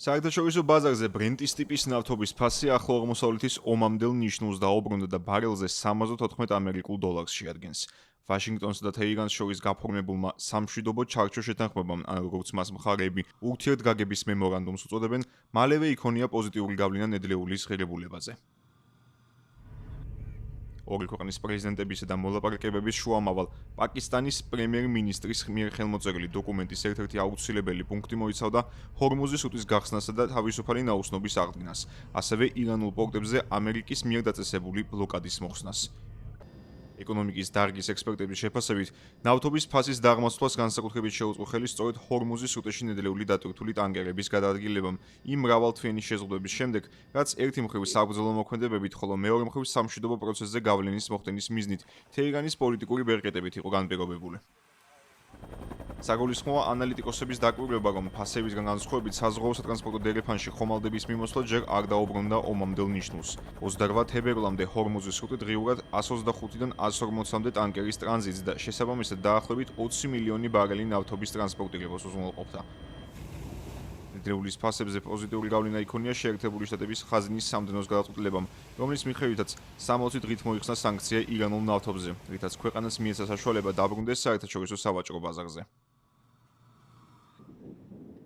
საერთაშორისო ბაზარზე ბრენტის ტიპის ნავთობის ფასი ახლო აღმოსავლეთის ომამდელ ნიშნულს დაუბრუნდა და ბარელზე 74 ამერიკულ დოლარს შეადგენს. ვაშინგტონსა და თეირანს შორის გაფორმებულმა სამშვიდობო ჩარჩო შეთანხმებამ, ან როგორც მას მხარეები ურთიერთგაგების მემორანდუმს უწოდებენ, მალევე იქონია პოზიტიური გავლენა ნედლეულის ღირებულებაზე. ორი ქვეყნის პრეზიდენტებისა და მოლაპარაკებების შუამავალ პაკისტანის პრემიერ-მინისტრის მიერ ხელმოწერილი დოკუმენტის ერთ-ერთი აუცილებელი პუნქტი მოიცავდა ჰორმუზის სრუტის გახსნასა და თავისუფალი ნაოსნობის აღდგენას, ასევე ირანულ პორტებზე ამერიკის მიერ დაწესებული ბლოკადის მოხსნას. ეკონომიკის დარგის ექსპერტების შეფასებით, ნავთობის ფასის დაღმასვლას განსაკუთრებით შეუწყო ხელი სწორედ ჰორმუზის სრუტეში ნედლეული დატვირთული ტანკერების გადაადგილებამ იმ მრავალთვიანი შეზღუდვების შემდეგ, რაც ერთი მხრივ საბრძოლო მოქმედებებით, ხოლო მეორე მხრივ სამშვიდობო პროცესზე გავლენის მოხდენის მიზნით თეირანის პოლიტიკური ბერკეტებით იყო განპირობებული. საგულისხმოა ანალიტიკოსების დაკვირვება, რომ ფასებისგან განსხვავებით საზღვაო სატრანსპორტო დერეფანში ხომალდების მიმოსვლა ჯერ არ დაუბრუნდა ომამდელ ნიშნულს. 28 თებერვლამდე ჰორმუზის სრუტი დღიურად 125-დან 140-მდე ტანკერის ტრანზიტს და შესაბამისად დაახლოებით 20 მილიონი ბარელი ნავთობის ტრანსპორტირებას უზრუნველყოფდა. ნედლეულის ფასებზე პოზიტიური გავლენა იქონია შეერთებული შტატების ხაზინის სამდენოს გადაწყვეტილებამ, რომლის მიხედვითაც 60 დღით მოიხსნა სანქცია ირანულ ნავთობზე, რითაც ქვეყანას მიეცა საშუალება დაბრუნდეს საერთაშორისო სავაჭრო ბაზარზე.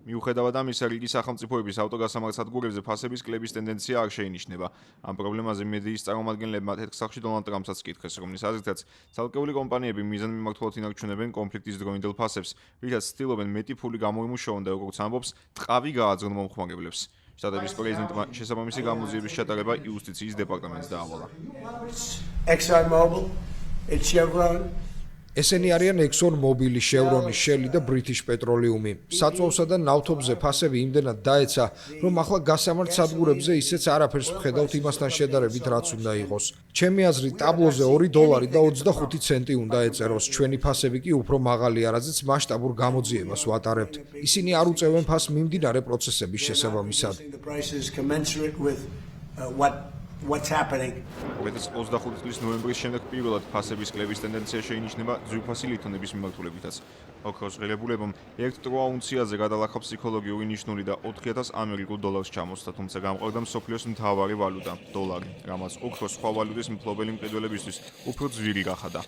მიუხედავად ამისა, რიგი სახელმწიფოების ავტოგასამართ სადგურებზე ფასების კლების ტენდენცია არ შეინიშნება. ამ პრობლემაზე მედიის წარმომადგენლებმა თეთრ დონალდ ტრამპსაც კითხეს, რომლის აზრითაც ცალკეული კომპანიები მიზანმიმართულად ინარჩუნებენ კონფლიქტის დროინდელ ფასებს, რითაც ცდილობენ მეტი ფული გამოიმუშაონ და როგორც ამბობს, ტყავი გააძღონ მომხმარებლებს. შტატების პრეზიდენტმა შესაბამისი გამოძიების ჩატარება იუსტიციის დეპარტამენტს დაავალა. ესენი არიან ExxonMobil, Chevron, Shell და British Petroleum. საწვავსა და ნავთობზე ფასები იმდენად დაეცა, რომ ახლა გასამართ სადგურებზე ისეც არაფერს ვხედავთ იმასთან შედარებით, რაც უნდა იყოს. ჩემი აზრით, ტაბლოზე $2 და 25 ცენტი უნდა ეწეროს, ჩვენი ფასები კი უფრო მაღალია, რაზეც მასშტაბურ გამოძიებას ვატარებთ. ისინი არ უწევენ ფასს მიმდინარე პროცესების შესაბამისად. What's happening? 2025 წლის ნოემბრის შემდეგ პირველად ფასების კლების ტენდენცია შეინიშნება ძვირფასი ლითონების მიმართულებითაც. ოქროს ღირებულებამ 1 ტროა უნციაზე გადალახა ფსიქოლოგიური ნიშნული და 4000 ამერიკულ დოლარს ჩამოსცა, თუმცა გამყარდა მსოფლიოს მთავარი ვალუტა, დოლარი, რამაც ოქროს სხვა ვალუტის მფლობელი მყიდველებისთვის უფრო ძვირი გახადა.